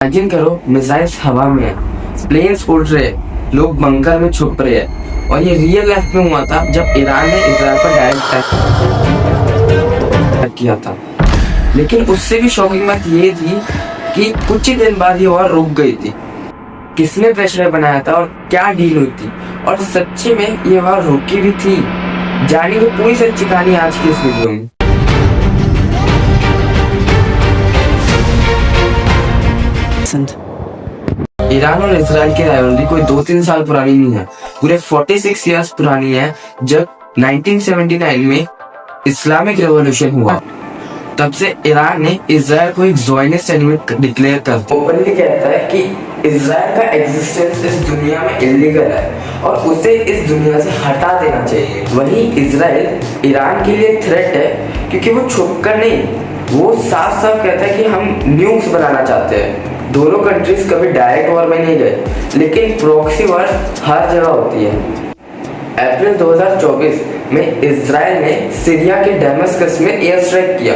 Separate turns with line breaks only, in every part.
Imagine करो, missiles हवा में है, प्लेन्स उड़ रहे, लोग बंकर में छुप रहे हैं। और ये रियल लाइफ में हुआ था जब ईरान ने इजराइल पर डायरेक्ट अटैक किया था। लेकिन उससे भी शॉकिंग बात ये थी कि कुछ ही दिन बाद ये वॉर रुक गई थी। किसने प्रेशर बनाया था और क्या डील हुई थी, और सच्ची में ये वॉर रुकी भी थी। जानिए तो पूरी सच्ची कहानी आज की इस वीडियो में। ईरान और इजराइल की राइवलरी कोई 2-3 साल पुरानी नहीं है, पूरे 46 इयर्स पुरानी है। जब 1979 में इस्लामिक रेवोल्यूशन हुआ, तब से ईरान ने इजराइल को एक ज़ायनिस्ट एलिमेंट डिक्लेयर कर दिया। ओपनली कहता है कि इजराइल का एग्जिस्टेंस इस दुनिया में इलीगल है और उसे इस दुनिया से हटा देना चाहिए। वहीं इजराइल ईरान के लिए थ्रेट है, क्योंकि वो छुपकर नहीं, वो साफ साफ कहता है कि हम न्यूक्स बनाना चाहते हैं। दोनों कंट्रीज कभी डायरेक्ट वॉर में नहीं गए, लेकिन प्रॉक्सी वॉर हर जगह होती है। अप्रैल 2024 में इजराइल ने सीरिया के डेमस्कस में एयर स्ट्राइक किया,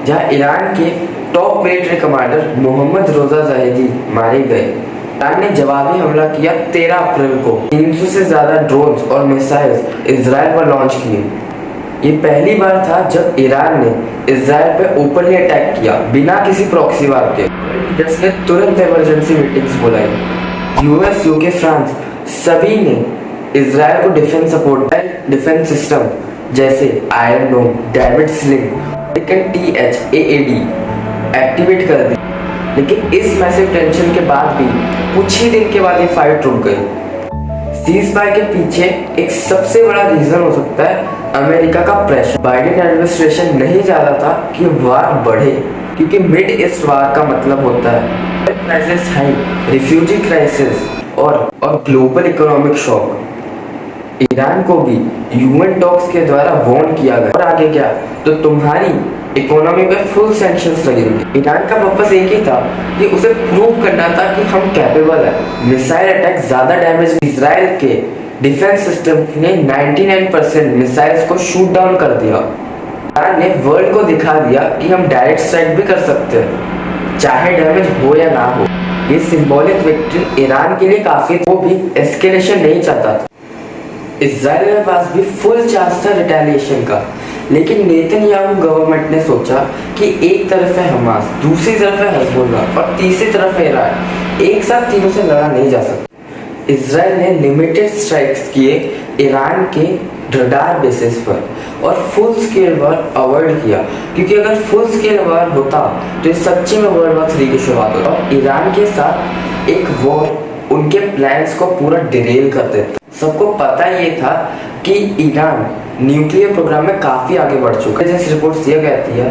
जहां ईरान के टॉप मिलिट्री कमांडर मोहम्मद रोजा जाहिदी मारे गए। ईरान ने जवाबी हमला किया 13 अप्रैल को। 300 से ज्यादा ड्रोन्स और मिसाइल्स इजराइल पर लॉन्च किए। ये पहली बार था जब ईरान ने इजराइल पे ओपनली अटैक किया बिना किसी प्रॉक्सी वार के। जिसने तुरंत इमरजेंसी मीटिंग्स बुलाई। यूएस, यूके, फ्रांस सभी ने इजराइल को डिफेंस सपोर्ट, डिफेंस सिस्टम जैसे आयरन डोम, डेविड स्लिंग, THAAD एक्टिवेट कर दी। लेकिन इस मैसिव टेंशन के बाद भी कुछ ही दिन के बाद ये फाइट रुक गई। सीज फायर के पीछे एक सबसे बड़ा रीजन हो सकता है अमेरिका का प्रेशर। बाइडेन एडमिनिस्ट्रेशन नहीं चाहता था कि वार बढ़े, क्योंकि मिड ईस्ट वार का मतलब होता है क्राइसिस हाई, रिफ्यूजी क्राइसिस और ग्लोबल इकोनॉमिक शॉक। ईरान को भी यूएन टॉक्स के द्वारा वार्न किया गया, और आगे क्या तो तुम्हारी इकोनॉमी पे फुल सैंक्शंस लगेंगे। ईरान का पर्पस एक ही था कि उसे प्रूव करना था कि हम कैपेबल है। मिसाइल अटैक ज्यादा डैमेज। इजराइल के डिफेंस सिस्टम ने 99% मिसाइल्स को शूट डाउन कर दिया। ईरान ने वर्ल्ड को दिखा दिया कि हम डायरेक्ट स्ट्राइक भी कर सकते हैं, चाहे डैमेज हो या ना हो। ये सिंबॉलिक विक्ट्री ईरान के लिए काफी, वो भी एस्केलेशन नहीं चाहता था। इजराइल के पास भी फुल चांस था रिटेलिएशन का, लेकिन नेतन्याहू गवर्नमेंट ने सोचा कि एक तरफ है हमास, दूसरी तरफ है हिजबुल्लाह और तीसरी तरफ है ईरान। एक साथ तीनों से लड़ा नहीं जा सकता। इजराइल ने लिमिटेड स्ट्राइक्स किए ईरान के रडार बेसिस पर और फुल स्केल वॉर अवॉइड किया, क्योंकि अगर फुल स्केल वॉर होता तो इस सच्ची में वर्ल्ड वॉर 3 की शुरुआत होता और ईरान के साथ एक वॉर उनके प्लान्स को पूरा डिरेल कर देता। सबको पता ये था कि ईरान न्यूक्लियर प्रोग्राम में काफी आगे बढ़ चुका है। जैसे रिपोर्ट्स ये कहती है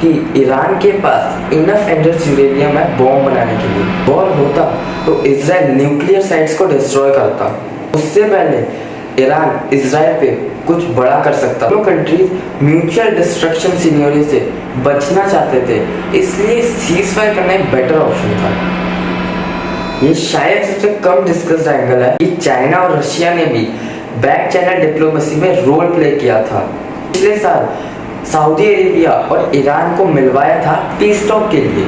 कि ईरान के पास इनफ एंडर्स यूरेनियम है बॉम्ब बनाने के लिए। वॉर होता तो इजराइल न्यूक्लियर साइट्स को डिस्ट्रॉय करता। उससे पहले ईरान इजराइल पे कुछ बड़ा कर सकता। दोनों कंट्रीज म्यूचुअल डिस्ट्रक्शन सिनेरियो से बचना चाहते थे, इसलिए सीज फायर करना एक बेटर ऑप्शन था। ये शायद सबसे कम डिस्कस्ड एंगल है कि चाइना और रशिया ने भी बैक चैनल डिप्लोमेसी में रोल प्ले किया था। पिछले साल सऊदी अरेबिया और ईरान को मिलवाया था पीस टॉक के लिए,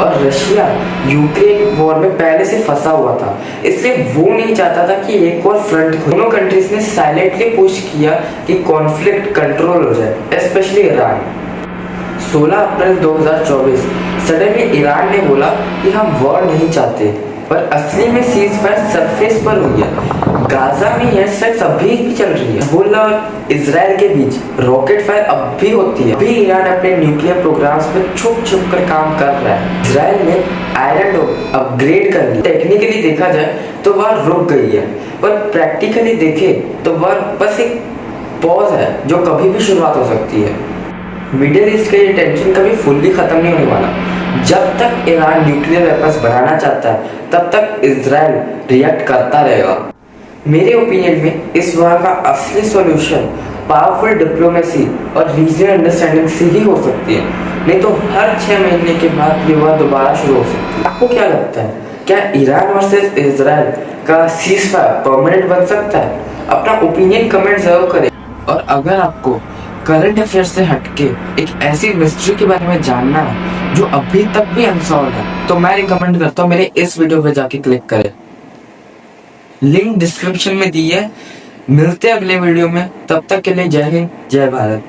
और रशिया यूक्रेन वॉर में पहले से फंसा हुआ था, इसलिए वो नहीं चाहता था कि एक और फ्रंट। दोनों कंट्रीज ने साइलेंटली पुश किया कि कॉन्फ्लिक्ट कंट्रोल हो जाए, स्पेशली ईरान। 16 अप्रैल 2024 सडनली ईरान ने बोला कि हम वॉर नहीं चाहते, पर असली में सीज फायर सरफेस पर हुई है। गाजा में एयर स्ट्राइक्स अभी भी चल रही है। हिजबुल्लाह और इजराइल के बीच रॉकेट फायर अब भी होती है। अभी ईरान अपने न्यूक्लियर प्रोग्राम्स पे छुप छुप कर काम कर रहा है। इजराइल ने आयरन डोम अपग्रेड कर ली। टेक्निकली देखा जाए तो वह रुक गई है, पर प्रैक्टिकली देखे तो वह बस एक पॉज है जो कभी भी शुरुआत हो सकती है। मिडिल ईस्ट का ये टेंशन कभी फुल्ली खत्म नहीं होने वाला। जब तक ईरान न्यूक्लियर वेपन्स बनाना चाहता है, तब तक इजराइल रिएक्ट करता रहेगा। मेरे ओपिनियन में इस वॉर का असली सॉल्यूशन पावरफुल डिप्लोमेसी और रीजनल अंडरस्टैंडिंग से ही हो सकती है, नहीं तो हर 6 महीने के बाद ये वॉर दोबारा शुरू हो सकती है। आपको क्या लगता है, क्या ईरान वर्सेस इजराइल का सीज फायर परमानेंट बन सकता है? अपना ओपिनियन कमेंट जरूर करें, और अगर आपको करंट अफेयर से हटके एक ऐसी मिस्ट्री के बारे में जानना है जो अभी तक भी अनसॉल्व है, तो मैं रिकमेंड करता हूँ मेरे इस वीडियो पे जाके क्लिक करें। लिंक डिस्क्रिप्शन में दी है। मिलते हैं अगले वीडियो में, तब तक के लिए जय हिंद, जय भारत।